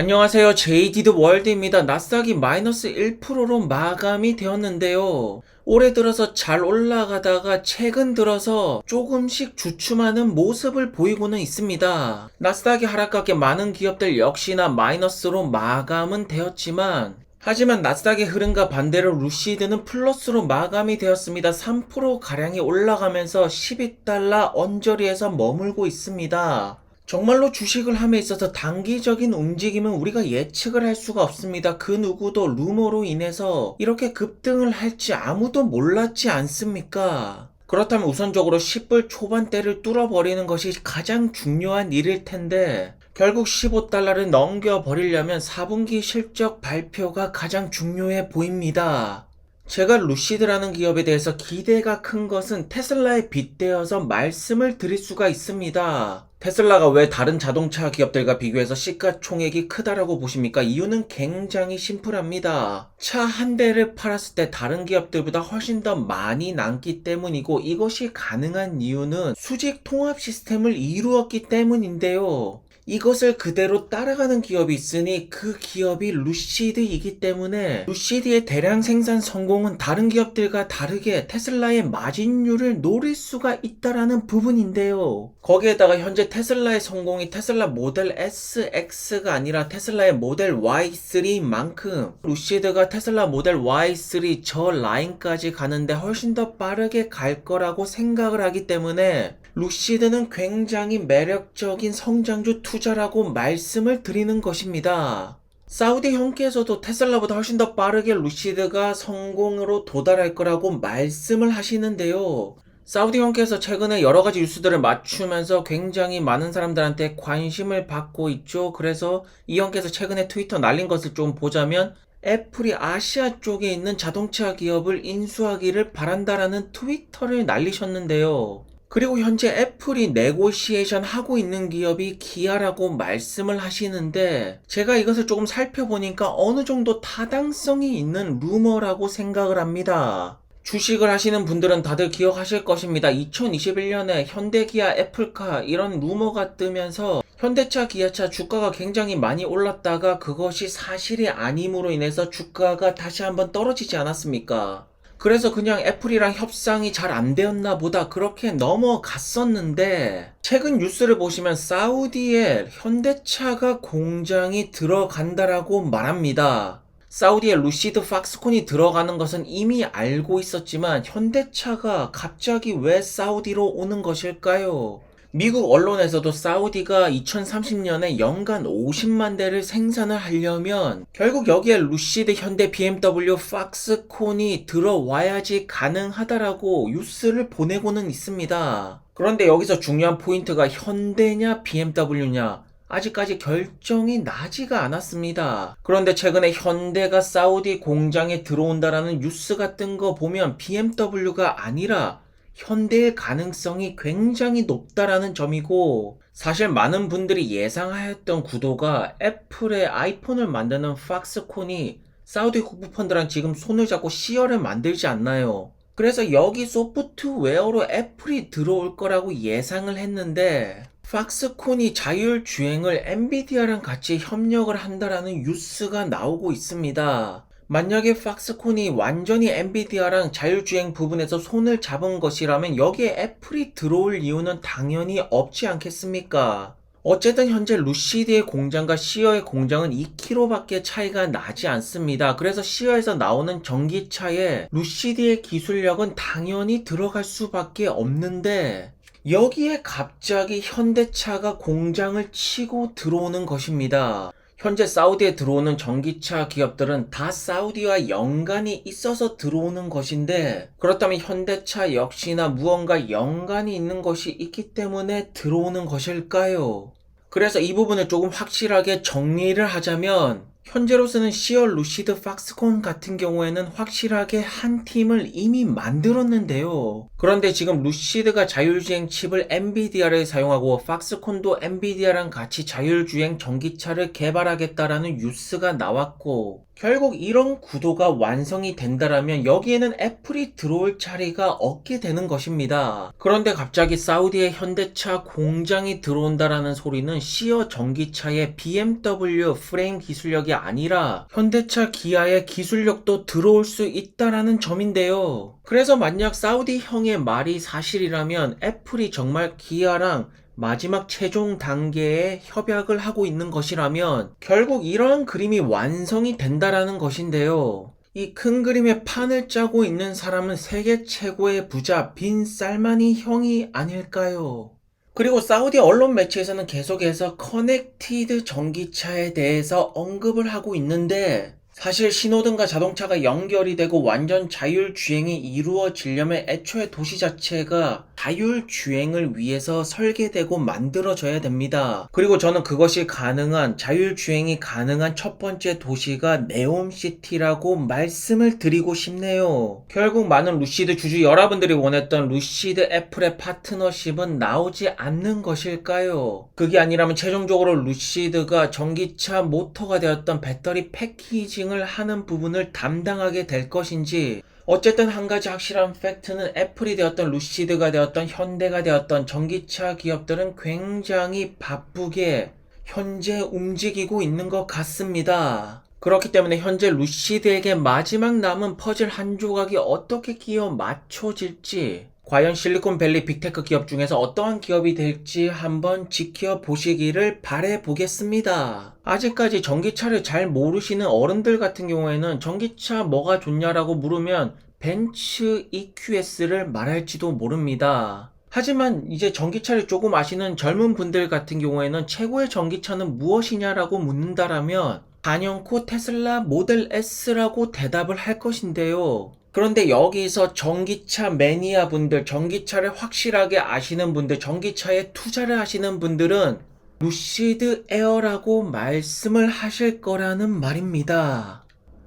안녕하세요. JD드 월드입니다. 나스닥이 마이너스 1%로 마감이 되었는데요. 올해 들어서 잘 올라가다가 최근 들어서 조금씩 주춤하는 모습을 보이고는 있습니다. 나스닥이 하락하게 많은 기업들 역시나 마이너스로 마감은 되었지만 하지만 나스닥의 흐름과 반대로 루시드는 플러스로 마감이 되었습니다. 3%가량이 올라가면서 12달러 언저리에서 머물고 있습니다. 정말로 주식을 함에 있어서 단기적인 움직임은 우리가 예측을 할 수가 없습니다. 그 누구도 루머로 인해서 이렇게 급등을 할지 아무도 몰랐지 않습니까? 그렇다면 우선적으로 10불 초반대를 뚫어버리는 것이 가장 중요한 일일 텐데 결국 15달러를 넘겨버리려면 4분기 실적 발표가 가장 중요해 보입니다. 제가 루시드라는 기업에 대해서 기대가 큰 것은 테슬라에 빗대어서 말씀을 드릴 수가 있습니다. 테슬라가 왜 다른 자동차 기업들과 비교해서 시가총액이 크다라고 보십니까? 이유는 굉장히 심플합니다. 차 한 대를 팔았을 때 다른 기업들보다 훨씬 더 많이 남기 때문이고, 이것이 가능한 이유는 수직 통합 시스템을 이루었기 때문인데요. 이것을 그대로 따라가는 기업이 있으니 그 기업이 루시드이기 때문에 루시드의 대량 생산 성공은 다른 기업들과 다르게 테슬라의 마진율을 노릴 수가 있다라는 부분인데요. 거기에다가 현재 테슬라의 성공이 테슬라 모델 S, X가 아니라 테슬라의 모델 Y3만큼 루시드가 테슬라 모델 Y3 저 라인까지 가는데 훨씬 더 빠르게 갈 거라고 생각을 하기 때문에 루시드는 굉장히 매력적인 성장주 투자라고 말씀을 드리는 것입니다. 사우디 형께서도 테슬라보다 훨씬 더 빠르게 루시드가 성공으로 도달할 거라고 말씀을 하시는데요. 사우디 형께서 최근에 여러가지 뉴스들을 맞추면서 굉장히 많은 사람들한테 관심을 받고 있죠. 그래서 이 형께서 최근에 트위터 날린 것을 좀 보자면 애플이 아시아 쪽에 있는 자동차 기업을 인수하기를 바란다라는 트위터를 날리셨는데요. 그리고 현재 애플이 네고시에이션 하고 있는 기업이 기아라고 말씀을 하시는데 제가 이것을 조금 살펴보니까 어느 정도 타당성이 있는 루머라고 생각을 합니다. 주식을 하시는 분들은 다들 기억하실 것입니다. 2021년에 현대기아, 애플카 이런 루머가 뜨면서 현대차, 기아차 주가가 굉장히 많이 올랐다가 그것이 사실이 아님으로 인해서 주가가 다시 한번 떨어지지 않았습니까? 그래서 그냥 애플이랑 협상이 잘 안 되었나 보다 그렇게 넘어갔었는데 최근 뉴스를 보시면 사우디에 현대차가 공장이 들어간다라고 말합니다. 사우디에 루시드 팍스콘이 들어가는 것은 이미 알고 있었지만 현대차가 갑자기 왜 사우디로 오는 것일까요? 미국 언론에서도 사우디가 2030년에 연간 50만 대를 생산을 하려면 결국 여기에 루시드, 현대, BMW, 팍스콘이 들어와야지 가능하다라고 뉴스를 보내고는 있습니다. 그런데 여기서 중요한 포인트가 현대냐 BMW냐 아직까지 결정이 나지가 않았습니다. 그런데 최근에 현대가 사우디 공장에 들어온다라는 뉴스가 뜬 거 보면 BMW가 아니라 현대의 가능성이 굉장히 높다라는 점이고 사실 많은 분들이 예상하였던 구도가 애플의 아이폰을 만드는 팍스콘이 사우디 국부 펀드랑 지금 손을 잡고 시어를 만들지 않나요? 그래서 여기 소프트웨어로 애플이 들어올 거라고 예상을 했는데 팍스콘이 자율주행을 엔비디아랑 같이 협력을 한다라는 뉴스가 나오고 있습니다. 만약에 팍스콘이 완전히 엔비디아랑 자율주행 부분에서 손을 잡은 것이라면 여기에 애플이 들어올 이유는 당연히 없지 않겠습니까? 어쨌든 현재 루시드의 공장과 시어의 공장은 2km밖에 차이가 나지 않습니다. 그래서 시어에서 나오는 전기차에 루시드의 기술력은 당연히 들어갈 수밖에 없는데 여기에 갑자기 현대차가 공장을 치고 들어오는 것입니다. 현재 사우디에 들어오는 전기차 기업들은 다 사우디와 연관이 있어서 들어오는 것인데 그렇다면 현대차 역시나 무언가 연관이 있는 것이 있기 때문에 들어오는 것일까요? 그래서 이 부분을 조금 확실하게 정리를 하자면 현재로서는 시어, 루시드, 팍스콘 같은 경우에는 확실하게 한 팀을 이미 만들었는데요. 그런데 지금 루시드가 자율주행 칩을 엔비디아를 사용하고 팍스콘도 엔비디아랑 같이 자율주행 전기차를 개발하겠다라는 뉴스가 나왔고 결국 이런 구도가 완성이 된다라면 여기에는 애플이 들어올 자리가 없게 되는 것입니다. 그런데 갑자기 사우디에 현대차 공장이 들어온다라는 소리는 시어 전기차의 BMW 프레임 기술력이 아니라 현대차 기아의 기술력도 들어올 수 있다라는 점인데요. 그래서 만약 사우디 형의 말이 사실이라면 애플이 정말 기아랑 마지막 최종 단계에 협약을 하고 있는 것이라면 결국 이러한 그림이 완성이 된다라는 것인데요. 이 큰 그림의 판을 짜고 있는 사람은 세계 최고의 부자 빈 살마니 형이 아닐까요? 그리고 사우디 언론 매체에서는 계속해서 커넥티드 전기차에 대해서 언급을 하고 있는데 사실 신호등과 자동차가 연결이 되고 완전 자율주행이 이루어지려면 애초에 도시 자체가 자율주행을 위해서 설계되고 만들어져야 됩니다. 그리고 저는 그것이 가능한, 자율주행이 가능한 첫 번째 도시가 네옴시티라고 말씀을 드리고 싶네요. 결국 많은 루시드 주주 여러분들이 원했던 루시드 애플의 파트너십은 나오지 않는 것일까요? 그게 아니라면 최종적으로 루시드가 전기차 모터가 되었던 배터리 패키징을 하는 부분을 담당하게 될 것인지, 어쨌든 한 가지 확실한 팩트는 애플이 되었던 루시드가 되었던 현대가 되었던 전기차 기업들은 굉장히 바쁘게 현재 움직이고 있는 것 같습니다. 그렇기 때문에 현재 루시드에게 마지막 남은 퍼즐 한 조각이 어떻게 끼워 맞춰질지, 과연 실리콘밸리 빅테크 기업 중에서 어떠한 기업이 될지 한번 지켜보시기를 바라보겠습니다. 아직까지 전기차를 잘 모르시는 어른들 같은 경우에는 전기차 뭐가 좋냐라고 물으면 벤츠 EQS를 말할지도 모릅니다. 하지만 이제 전기차를 조금 아시는 젊은 분들 같은 경우에는 최고의 전기차는 무엇이냐라고 묻는다라면 단연코 테슬라 모델 S라고 대답을 할 것인데요. 그런데 여기서 전기차 매니아 분들, 전기차를 확실하게 아시는 분들, 전기차에 투자를 하시는 분들은 루시드 에어라고 말씀을 하실 거라는 말입니다.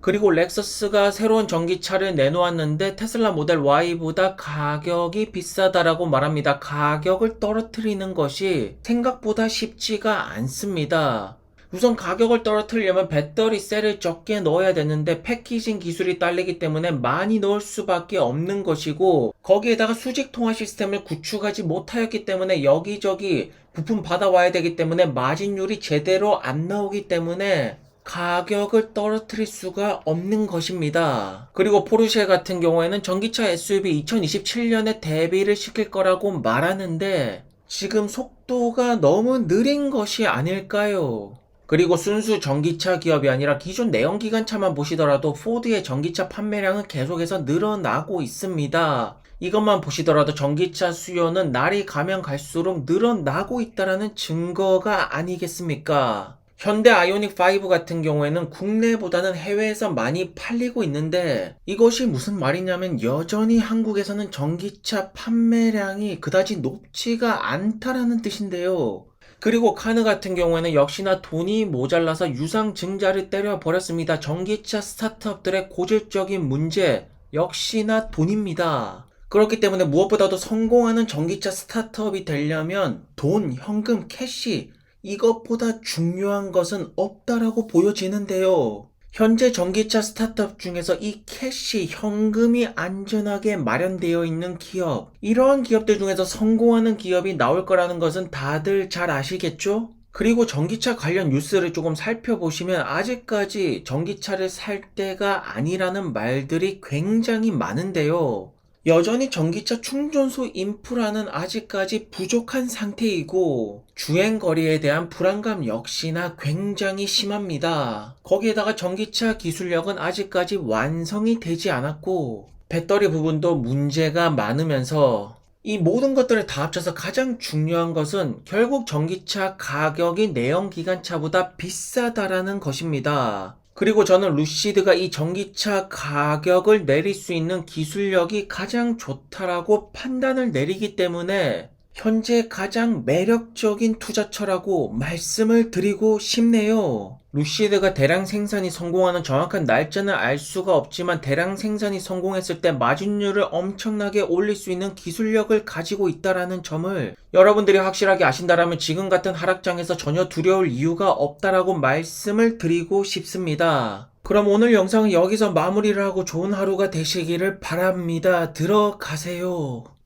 그리고 렉서스가 새로운 전기차를 내놓았는데 테슬라 모델 Y보다 가격이 비싸다라고 말합니다. 가격을 떨어뜨리는 것이 생각보다 쉽지가 않습니다. 우선 가격을 떨어뜨리려면 배터리 셀을 적게 넣어야 되는데 패키징 기술이 딸리기 때문에 많이 넣을 수밖에 없는 것이고, 거기에다가 수직 통화 시스템을 구축하지 못하였기 때문에 여기저기 부품 받아와야 되기 때문에 마진율이 제대로 안 나오기 때문에 가격을 떨어뜨릴 수가 없는 것입니다. 그리고 포르쉐 같은 경우에는 전기차 SUV 2027년에 데뷔를 시킬 거라고 말하는데 지금 속도가 너무 느린 것이 아닐까요? 그리고 순수 전기차 기업이 아니라 기존 내연기관차만 보시더라도 포드의 전기차 판매량은 계속해서 늘어나고 있습니다. 이것만 보시더라도 전기차 수요는 날이 가면 갈수록 늘어나고 있다는 증거가 아니겠습니까? 현대 아이오닉 5 같은 경우에는 국내보다는 해외에서 많이 팔리고 있는데 이것이 무슨 말이냐면 여전히 한국에서는 전기차 판매량이 그다지 높지가 않다라는 뜻인데요. 그리고 카느 같은 경우에는 역시나 돈이 모자라서 유상증자를 때려버렸습니다. 전기차 스타트업들의 고질적인 문제 역시나 돈입니다. 그렇기 때문에 무엇보다도 성공하는 전기차 스타트업이 되려면 돈, 현금, 캐시, 이것보다 중요한 것은 없다라고 보여지는데요. 현재 전기차 스타트업 중에서 이 캐시, 현금이 안전하게 마련되어 있는 기업, 이러한 기업들 중에서 성공하는 기업이 나올 거라는 것은 다들 잘 아시겠죠? 그리고 전기차 관련 뉴스를 조금 살펴보시면 아직까지 전기차를 살 때가 아니라는 말들이 굉장히 많은데요. 여전히 전기차 충전소 인프라는 아직까지 부족한 상태이고 주행거리에 대한 불안감 역시나 굉장히 심합니다. 거기에다가 전기차 기술력은 아직까지 완성이 되지 않았고 배터리 부분도 문제가 많으면서 이 모든 것들을 다 합쳐서 가장 중요한 것은 결국 전기차 가격이 내연기관차보다 비싸다라는 것입니다. 그리고 저는 루시드가 이 전기차 가격을 내릴 수 있는 기술력이 가장 좋다라고 판단을 내리기 때문에 현재 가장 매력적인 투자처라고 말씀을 드리고 싶네요. 루시드가 대량 생산이 성공하는 정확한 날짜는 알 수가 없지만 대량 생산이 성공했을 때 마진율을 엄청나게 올릴 수 있는 기술력을 가지고 있다라는 점을 여러분들이 확실하게 아신다라면 지금 같은 하락장에서 전혀 두려울 이유가 없다라고 말씀을 드리고 싶습니다. 그럼 오늘 영상은 여기서 마무리를 하고 좋은 하루가 되시기를 바랍니다. 들어가세요.